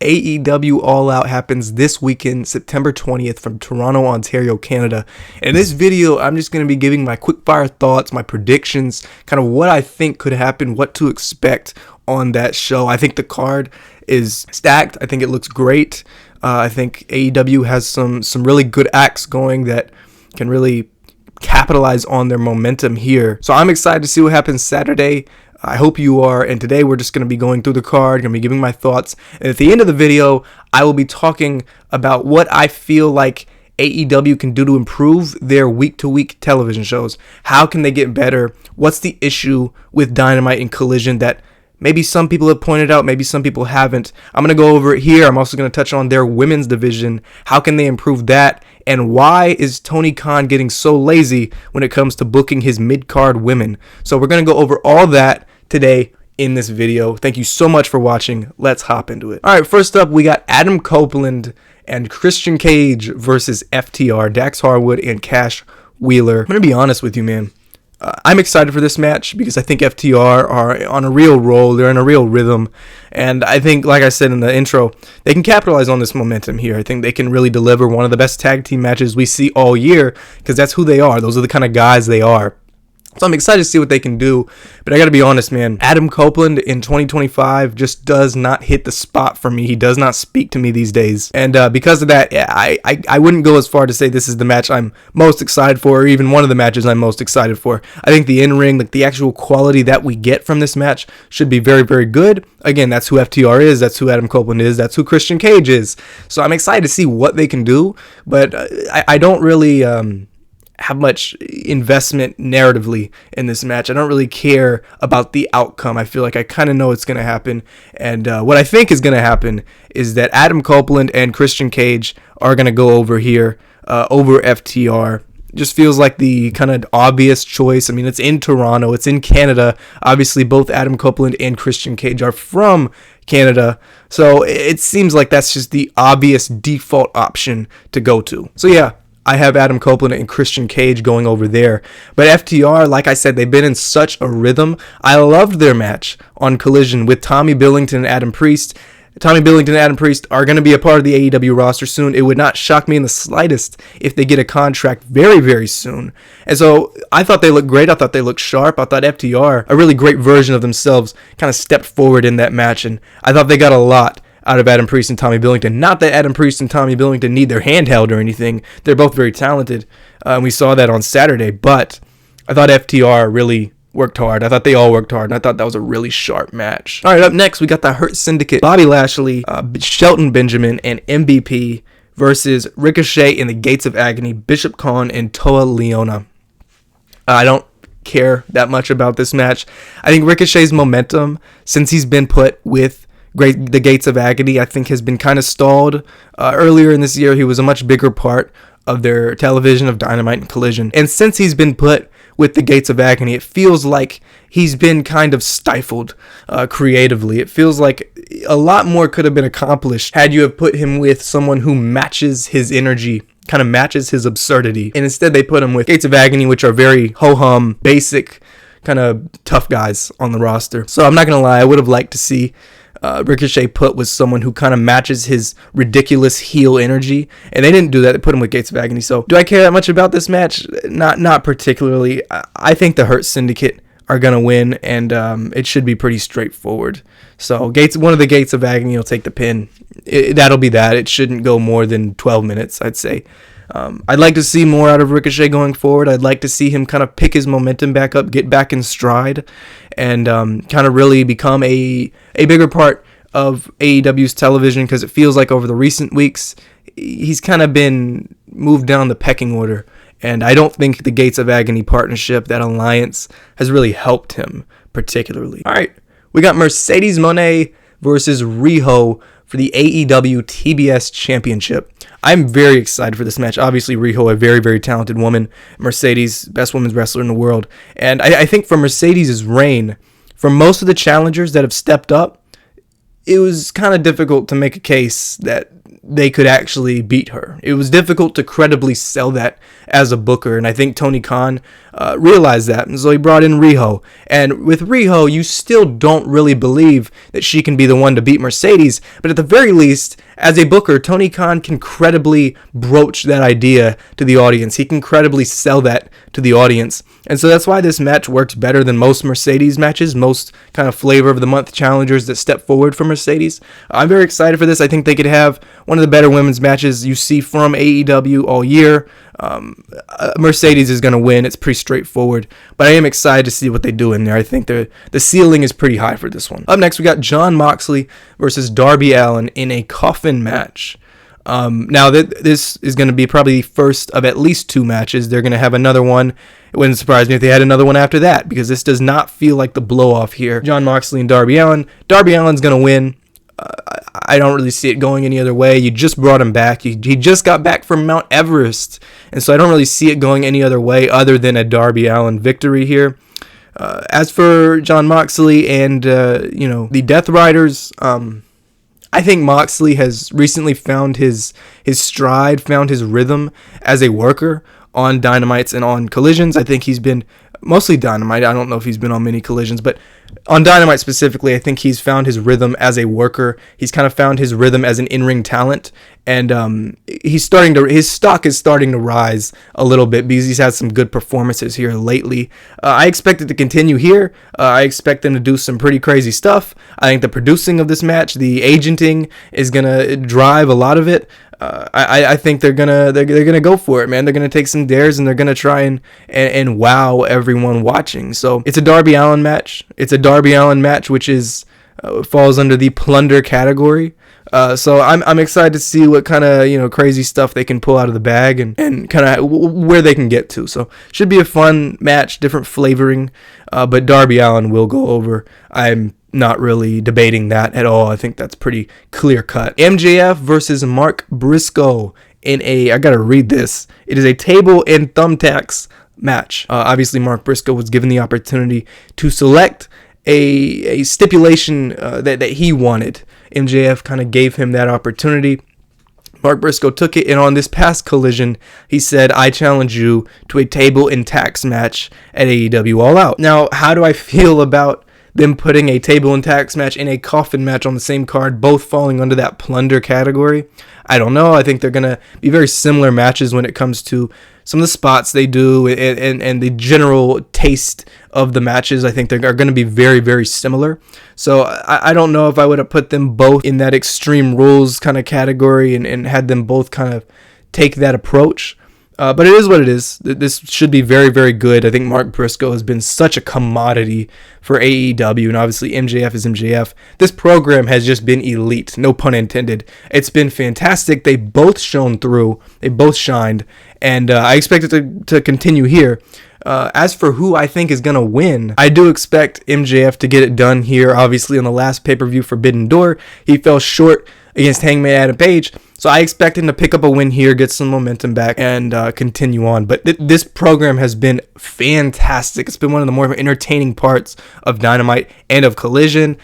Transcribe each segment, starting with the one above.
AEW All Out happens this weekend, September 20th from Toronto, Ontario, Canada. In this video, I'm just going to be giving my quick fire thoughts, my predictions, kind of what I think could happen, what to expect on that show. I think the card is stacked. I think it looks great. I think AEW has some really good acts going that can really capitalize on their momentum here. So I'm excited to see what happens Saturday. I hope you are, and today we're just going to be going through the card, going to be giving my thoughts, and at the end of the video, I will be talking about what I feel like AEW can do to improve their week-to-week television shows. How can they get better? What's the issue with Dynamite and Collision that maybe some people have pointed out, maybe some people haven't? I'm going to go over it here. I'm also going to touch on their women's division. How can they improve that? And why is Tony Khan getting so lazy when it comes to booking his mid-card women? So we're going to go over all that today in this video. Thank you so much for watching. Let's hop into it. All right, first up, we got Adam Copeland and Christian Cage versus FTR, Dax Harwood and Cash Wheeler. I'm going to be honest with you, man. I'm excited for this match because I think FTR are on a real roll. They're in a real rhythm. And I think, like I said in the intro, they can capitalize on this momentum here. I think they can really deliver one of the best tag team matches we see all year because that's who they are. Those are the kind of guys they are. So I'm excited to see what they can do, but I got to be honest, man. Adam Copeland in 2025 just does not hit the spot for me. He does not speak to me these days, and because of that, I wouldn't go as far to say this is the match I'm most excited for, or even one of the matches I'm most excited for. I think the in-ring, like the actual quality that we get from this match, should be very, very good. Again, that's who FTR is, that's who Adam Copeland is, that's who Christian Cage is. So I'm excited to see what they can do, but I don't really have much investment narratively in this match. I don't really care about the outcome. I feel like I kind of know what's going to happen. And what I think is going to happen is that Adam Copeland and Christian Cage are going to go over here, over FTR. Just feels like the kind of obvious choice. I mean, it's in Toronto. It's in Canada. Obviously, both Adam Copeland and Christian Cage are from Canada. So it seems like that's just the obvious default option to go to. So yeah, I have Adam Copeland and Christian Cage going over there. But FTR, like I said, they've been in such a rhythm. I loved their match on Collision with Tommy Billington and Adam Priest. Tommy Billington and Adam Priest are going to be a part of the AEW roster soon. It would not shock me in the slightest if they get a contract very, very soon. And so I thought they looked great. I thought they looked sharp. I thought FTR, a really great version of themselves, kind of stepped forward in that match. And I thought they got a lot out of Adam Priest and Tommy Billington. Not that Adam Priest and Tommy Billington need their handheld or anything. They're both very talented. And we saw that on Saturday. But I thought FTR really worked hard. I thought they all worked hard. And I thought that was a really sharp match. All right, up next, we got the Hurt Syndicate. Bobby Lashley, Shelton Benjamin, and MVP versus Ricochet in the Gates of Agony, Bishop Khan, and Toa Leona. I don't care that much about this match. I think Ricochet's momentum, since he's been put with the Gates of Agony, I think has been kind of stalled. Earlier in this year, he was a much bigger part of their television of Dynamite and Collision. And since he's been put with the Gates of Agony, it feels like he's been kind of stifled creatively. It feels like a lot more could have been accomplished had you have put him with someone who matches his energy, kind of matches his absurdity. And instead they put him with Gates of Agony, which are very ho-hum, basic, kind of tough guys on the roster. So I'm not going to lie, I would have liked to see Ricochet put with someone who kind of matches his ridiculous heel energy, and they didn't do that. They put him with Gates of Agony. So do I care that much about this match? Not particularly. I think the Hurt Syndicate are going to win, and it should be pretty straightforward. So one of the Gates of Agony will take the pin. That'll be that. It shouldn't go more than 12 minutes, I'd say. I'd like to see more out of Ricochet going forward. I'd like to see him kind of pick his momentum back up, get back in stride, and kind of really become a bigger part of AEW's television, because it feels like over the recent weeks, he's kind of been moved down the pecking order. And I don't think the Gates of Agony partnership, that alliance, has really helped him particularly. All right, we got Mercedes Moné versus Riho for the AEW TBS Championship. I'm very excited for this match. Obviously, Riho, a very, very talented woman. Mercedes, best women's wrestler in the world. And I think for Mercedes' reign, for most of the challengers that have stepped up, it was kind of difficult to make a case that they could actually beat her. It was difficult to credibly sell that as a booker, and I think Tony Khan realized that, and so he brought in Riho. And with Riho, you still don't really believe that she can be the one to beat Mercedes, but at the very least, as a booker, Tony Khan can credibly broach that idea to the audience. He can credibly sell that to the audience. And so that's why this match works better than most Mercedes matches, most kind of flavor of the month challengers that step forward for Mercedes. I'm very excited for this. I think they could have one of the better women's matches you see from AEW all year. Mercedes is going to win. It's pretty straightforward, but I am excited to see what they do in there. I think the ceiling is pretty high for this one. Up next, we got Jon Moxley versus Darby Allin in a coffin match. Now this is going to be probably the first of at least 2 matches. They're going to have another one. It wouldn't surprise me if they had another one after that, because this does not feel like the blow off here. Jon Moxley and Darby Allin. Darby Allin's going to win. I don't really see it going any other way. You just brought him back. He just got back from Mount Everest, and so I don't really see it going any other way other than a Darby Allin victory here. As for Jon Moxley and the Death Riders, I think Moxley has recently found his stride, found his rhythm as a worker on Dynamites and on Collisions. I think he's been mostly Dynamite. I don't know if he's been on many Collisions, but on Dynamite specifically, I think he's found his rhythm as a worker. He's kind of found his rhythm as an in-ring talent, and his stock is starting to rise a little bit because he's had some good performances here lately. I expect it to continue here. I expect them to do some pretty crazy stuff. I think the producing of this match, the agenting, is gonna drive a lot of it. I think they're gonna go for it, man. They're gonna take some dares and they're gonna try and wow everyone watching. So it's a Darby Allin match. It's a Darby Allin match, which is falls under the plunder category. So I'm excited to see what kind of crazy stuff they can pull out of the bag and kind of where they can get to. So should be a fun match, different flavoring. But Darby Allin will go over. I'm not really debating that at all. I think that's pretty clear cut. MJF versus Mark Briscoe in I gotta read this. It is a table and thumbtacks match. Obviously, Mark Briscoe was given the opportunity to select a stipulation that he wanted. MJF kind of gave him that opportunity. Mark Briscoe took it, and on this past Collision, he said, "I challenge you to a table and tacks match at AEW All Out." Now, how do I feel about them putting a table and tacks match and a coffin match on the same card, both falling under that plunder category? I don't know. I think they're going to be very similar matches when it comes to some of the spots they do and the general taste of the matches. I think they are going to be very, very similar. So I don't know if I would have put them both in that Extreme Rules kind of category and had them both kind of take that approach. But it is what it is. This should be very, very good. I think Mark Briscoe has been such a commodity for AEW, and obviously MJF is MJF. This program has just been elite, no pun intended. It's been fantastic. They both shone through. They both shined, and I expect it to continue here. As for who I think is going to win, I do expect MJF to get it done here. Obviously, on the last pay-per-view, Forbidden Door, he fell short against Hangman Adam Page. So I expect him to pick up a win here, get some momentum back, and continue on. But this program has been fantastic. It's been one of the more entertaining parts of Dynamite and of Collision.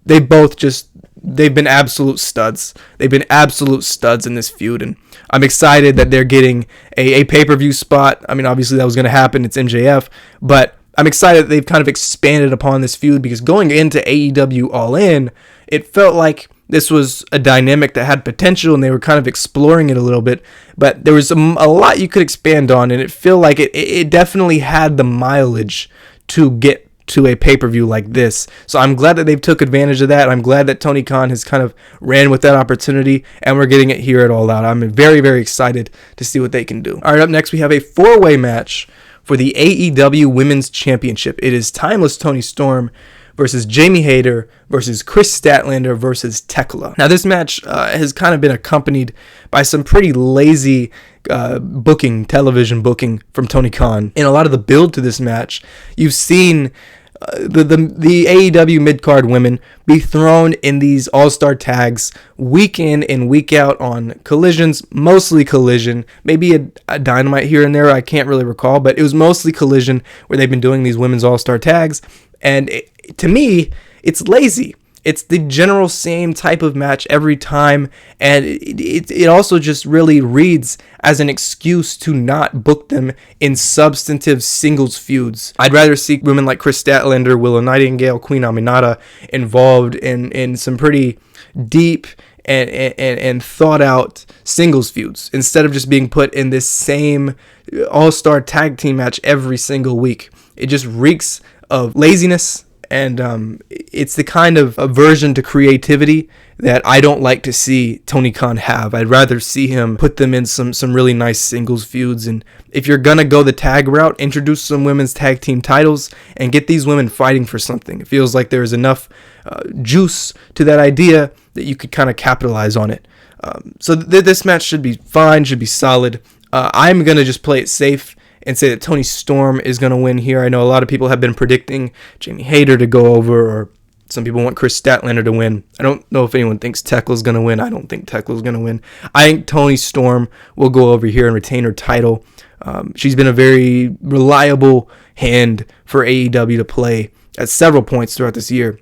They've been absolute studs. They've been absolute studs in this feud, and I'm excited that they're getting a pay-per-view spot. I mean, obviously that was going to happen. It's MJF, but I'm excited that they've kind of expanded upon this feud, because going into AEW All In, it felt like this was a dynamic that had potential, and they were kind of exploring it a little bit, but there was a lot you could expand on, and it felt like it definitely had the mileage to get to a pay-per-view like this. So I'm glad that they've took advantage of that. I'm glad that Tony Khan has kind of ran with that opportunity, and we're getting it here at All Out. I'm very, very excited to see what they can do. All right, up next we have a 4-way match for the AEW Women's Championship. It is Timeless Toni Storm versus Jamie Hayter versus Kris Statlander versus Thekla. Now, this match has kind of been accompanied by some pretty lazy television booking from Tony Khan. In a lot of the build to this match, you've seen the AEW mid-card women be thrown in these all-star tags week in and week out on Collisions, mostly Collision, maybe a Dynamite here and there, I can't really recall, but it was mostly Collision where they've been doing these women's all-star tags, and to me, it's lazy. It's the general same type of match every time, and it also just really reads as an excuse to not book them in substantive singles feuds. I'd rather see women like Kris Statlander, Willow Nightingale, Queen Aminata involved in some pretty deep and thought out singles feuds instead of just being put in this same all-star tag team match every single week. It just reeks of laziness, and it's the kind of aversion to creativity that I don't like to see Tony Khan have. I'd rather see him put them in some really nice singles feuds. And if you're going to go the tag route, introduce some women's tag team titles and get these women fighting for something. It feels like there's enough juice to that idea that you could kind of capitalize on it. So this match should be fine, should be solid. I'm going to just play it safe and say that Toni Storm is going to win here. I know a lot of people have been predicting Jamie Hayter to go over, or some people want Kris Statlander to win. I don't know if anyone thinks Thekla is going to win. I don't think Thekla is going to win. I think Toni Storm will go over here and retain her title. She's been a very reliable hand for AEW to play at several points throughout this year,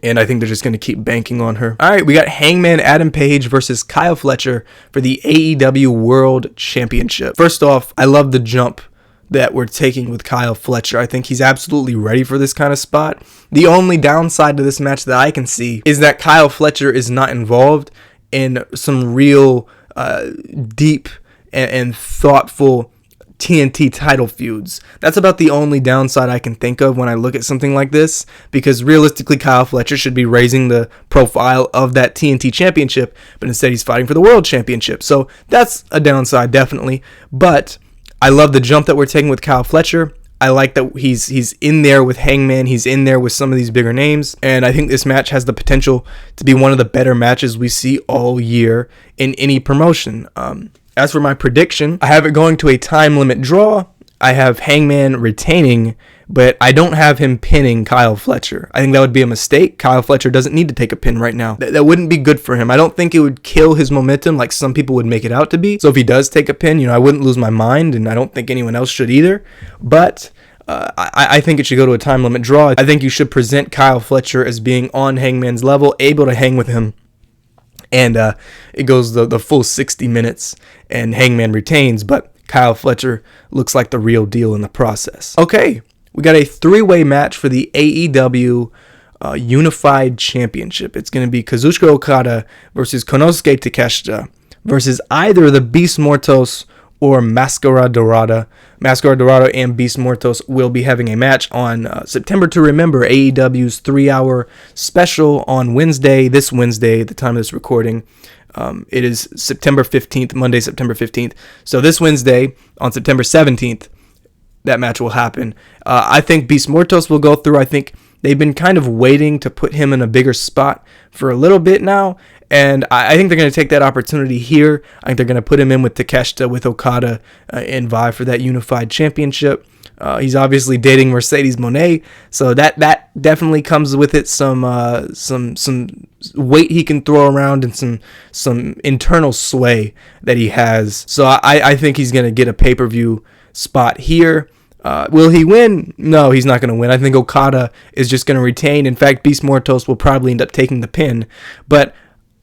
and I think they're just going to keep banking on her. All right, we got Hangman Adam Page versus Kyle Fletcher for the AEW World Championship. First off, I love the jump that we're taking with Kyle Fletcher. I think he's absolutely ready for this kind of spot. The only downside to this match that I can see is that Kyle Fletcher is not involved in some real deep and thoughtful TNT title feuds. That's about the only downside I can think of when I look at something like this, because realistically Kyle Fletcher should be raising the profile of that TNT championship, but instead he's fighting for the world championship. So that's a downside, definitely. But I love the jump that we're taking with Kyle Fletcher. I like that he's in there with Hangman. He's in there with some of these bigger names. And I think this match has the potential to be one of the better matches we see all year in any promotion. As for my prediction, I have it going to a time limit draw. I have Hangman retaining, but I don't have him pinning Kyle Fletcher. I think that would be a mistake. Kyle Fletcher doesn't need to take a pin right now. That wouldn't be good for him. I don't think it would kill his momentum like some people would make it out to be. So if he does take a pin, I wouldn't lose my mind, and I don't think anyone else should either. But I think it should go to a time limit draw. I think you should present Kyle Fletcher as being on Hangman's level, able to hang with him. And it goes the full 60 minutes, and Hangman retains, but Kyle Fletcher looks like the real deal in the process. Okay, we got a three-way match for the AEW Unified Championship. It's going to be Kazuchika Okada versus Konosuke Takeshita versus either the Beast Mortos or Mascara Dorada. Mascara Dorada and Beast Mortos will be having a match on September to Remember, AEW's 3-hour special on Wednesday, this Wednesday, the time of this recording. It is September 15th, Monday, September 15th. So this Wednesday, on September 17th, that match will happen. I think Beast Mortos will go through. I think they've been kind of waiting to put him in a bigger spot for a little bit now, and I think they're going to take that opportunity here. I think they're going to put him in with Takeshita, with Okada, and vie for that unified championship. He's obviously dating Mercedes Moné, so that definitely comes with it some weight he can throw around and some internal sway that he has. So I think he's going to get a pay-per-view spot here. Will he win? No, he's not going to win. I think Okada is just going to retain. In fact, Beast Mortos will probably end up taking the pin, but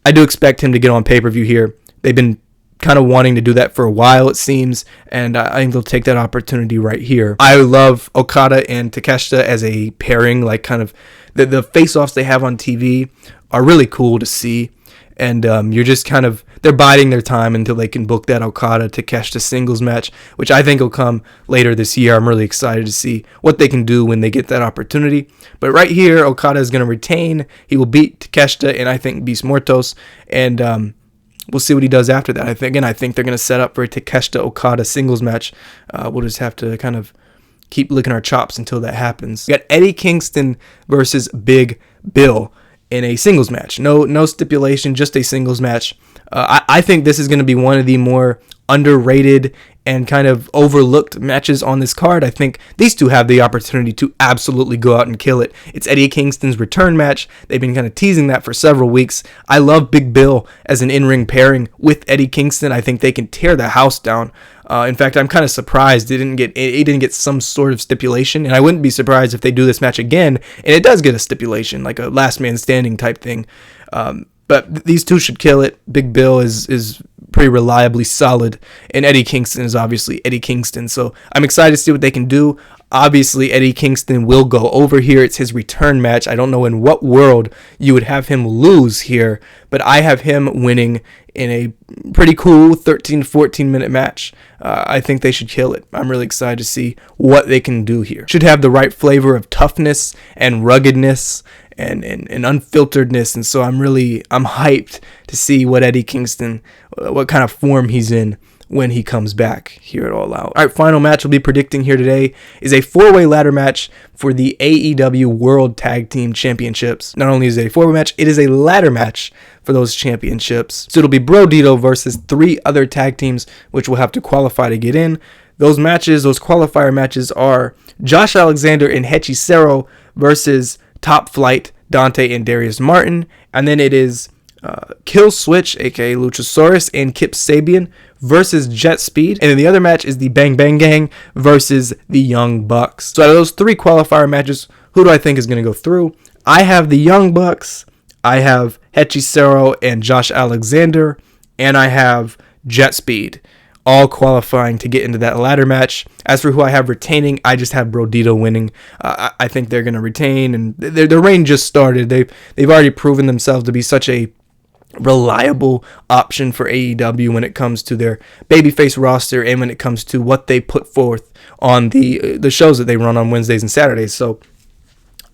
I do expect him to get on pay-per-view here. They've been kind of wanting to do that for a while, it seems, and I think they'll take that opportunity right here. I love Okada and Takeshita as a pairing, like kind of the face-offs they have on TV are really cool to see, and you're just kind of, they're biding their time until they can book that Okada Takeshita singles match, which I think will come later this year. I'm really excited to see what they can do when they get that opportunity. But right here, Okada is going to retain. He will beat Takeshita and I think Beast Mortos, and we'll see what he does after that. I think they're going to set up for a Takeshita Okada singles match. We'll just have to kind of keep licking our chops until that happens. We got Eddie Kingston versus Big Bill in a singles match. No stipulation, just a singles match. I think this is going to be one of the more underrated and kind of overlooked matches on this card. I think these two have the opportunity to absolutely go out and kill it. It's Eddie Kingston's return match. They've been kind of teasing that for several weeks. I love Big Bill as an in-ring pairing with Eddie Kingston. I think they can tear the house down. In fact, I'm kind of surprised it didn't get some sort of stipulation, and I wouldn't be surprised if they do this match again and it does get a stipulation, like a last man standing type thing. But these two should kill it. Big Bill is pretty reliably solid, and Eddie Kingston is obviously Eddie Kingston. So I'm excited to see what they can do. Obviously, Eddie Kingston will go over here. It's his return match. I don't know in what world you would have him lose here, but I have him winning in a pretty cool 13-14 minute match. I think they should kill it. I'm really excited to see what they can do here. Should have the right flavor of toughness and ruggedness and unfilteredness, and so I'm hyped to see what Eddie Kingston, what kind of form he's in when he comes back here at All Out. All right, final match we'll be predicting here today is a 4-way ladder match for the AEW World Tag Team Championships. Not only is it a 4-way match, it is a ladder match for those championships. So it'll be Brodido versus 3 other tag teams, which will have to qualify to get in. Those qualifier matches are Josh Alexander and Hechicero versus Top Flight, Dante and Darius Martin. And then it is Kill Switch, aka Luchasaurus, and Kip Sabian versus Jet Speed. And then the other match is the Bang Bang Gang versus the Young Bucks. So out of those 3 qualifier matches, who do I think is going to go through? I have the Young Bucks, I have Hechicero and Josh Alexander, and I have Jet Speed, all qualifying to get into that ladder match. As for who I have retaining, I just have Brodido winning. I think they're going to retain, and their reign just started. They've already proven themselves to be such a reliable option for AEW when it comes to their babyface roster and when it comes to what they put forth on the shows that they run on Wednesdays and Saturdays. So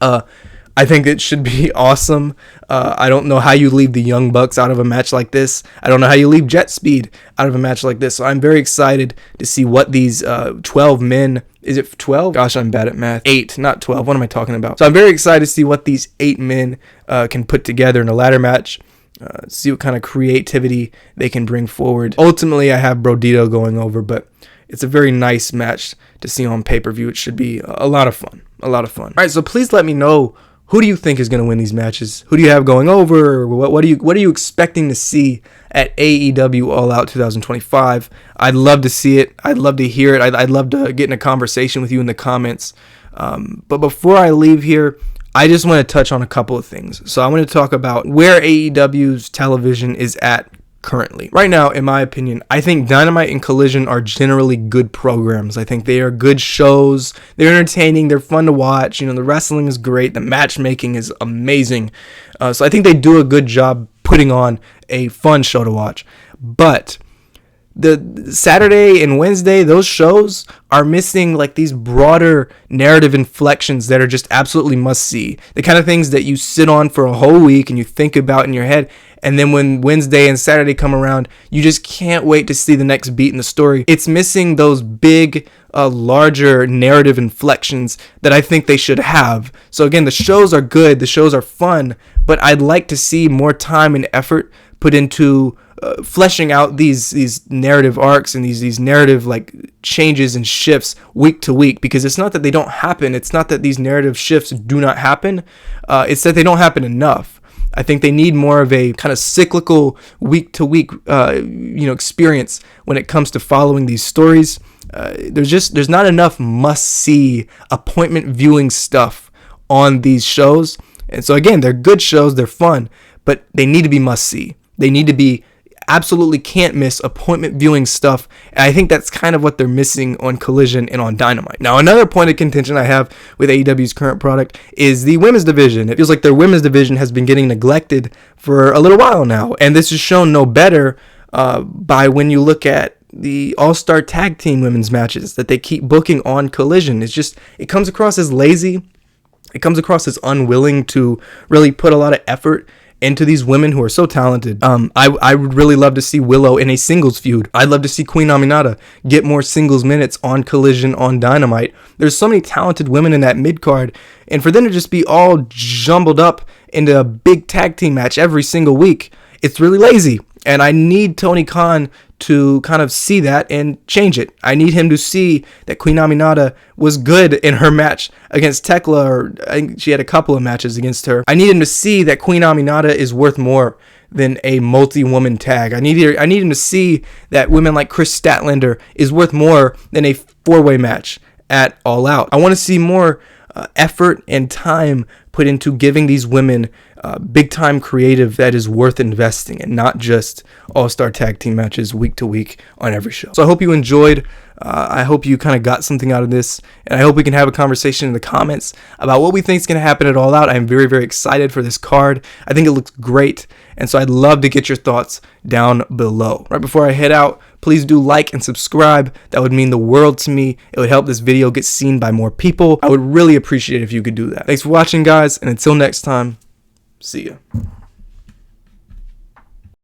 I think it should be awesome. I don't know how you leave the Young Bucks out of a match like this. I don't know how you leave Jet Speed out of a match like this. So I'm very excited to see what these 12 men, is it 12? Gosh, I'm bad at math. 8, not 12. What am I talking about? So I'm very excited to see what these 8 men can put together in a ladder match. See what kind of creativity they can bring forward. Ultimately, I have Brodido going over, but it's a very nice match to see on pay-per-view. It should be a lot of fun. All right, so please let me know, who do you think is going to win these matches? Who do you have going over? What are you expecting to see at AEW All Out 2025? I'd love to see it. I'd love to hear it. I'd love to get in a conversation with you in the comments. But before I leave here, I just want to touch on a couple of things. So I want to talk about where AEW's television is at currently. Right now, in my opinion, I think Dynamite and Collision are generally good programs. I think they are good shows. They're entertaining. They're fun to watch. The wrestling is great. The matchmaking is amazing. So I think they do a good job putting on a fun show to watch. But the Saturday and Wednesday, those shows are missing like these broader narrative inflections that are just absolutely must see. The kind of things that you sit on for a whole week and you think about in your head. And then when Wednesday and Saturday come around, you just can't wait to see the next beat in the story. It's missing those big, larger narrative inflections that I think they should have. So again, the shows are good. The shows are fun. But I'd like to see more time and effort put into fleshing out these narrative arcs and these narrative like changes and shifts week to week, because it's not that they don't happen. It's not that these narrative shifts do not happen. It's that they don't happen enough. I think they need more of a kind of cyclical week to week experience when it comes to following these stories. There's not enough must see appointment viewing stuff on these shows. And so again, they're good shows, they're fun, but they need to be must see. They need to be absolutely can't miss appointment viewing stuff. And I think that's kind of what they're missing on Collision and on Dynamite. Now, another point of contention I have with AEW's current product is the women's division. It feels like their women's division has been getting neglected for a little while now. And this is shown no better by when you look at the All-Star Tag Team women's matches that they keep booking on Collision. It comes across as lazy. It comes across as unwilling to really put a lot of effort into these women who are so talented. I would really love to see Willow in a singles feud. I'd love to see Queen Aminata get more singles minutes on Collision, on Dynamite. There's so many talented women in that mid-card, and for them to just be all jumbled up into a big tag team match every single week, it's really lazy. And I need Tony Khan to kind of see that and change it. I need him to see that Queen Aminata was good in her match against Thekla, or I think she had a couple of matches against her. I need him to see that Queen Aminata is worth more than a multi-woman tag. I need him to see that women like Kris Statlander is worth more than a 4-way match at All Out. I want to see more effort and time put into giving these women big time creative that is worth investing, and not just all-star tag team matches week to week on every show. So I hope you enjoyed. I hope you kind of got something out of this, and I hope we can have a conversation in the comments about what we think is going to happen at All Out. I'm very, very excited for this card. I think it looks great, and so I'd love to get your thoughts down below. Right before I head out, please do like and subscribe. That would mean the world to me. It would help this video get seen by more people. I would really appreciate it if you could do that. Thanks for watching, guys, and until next time, see ya.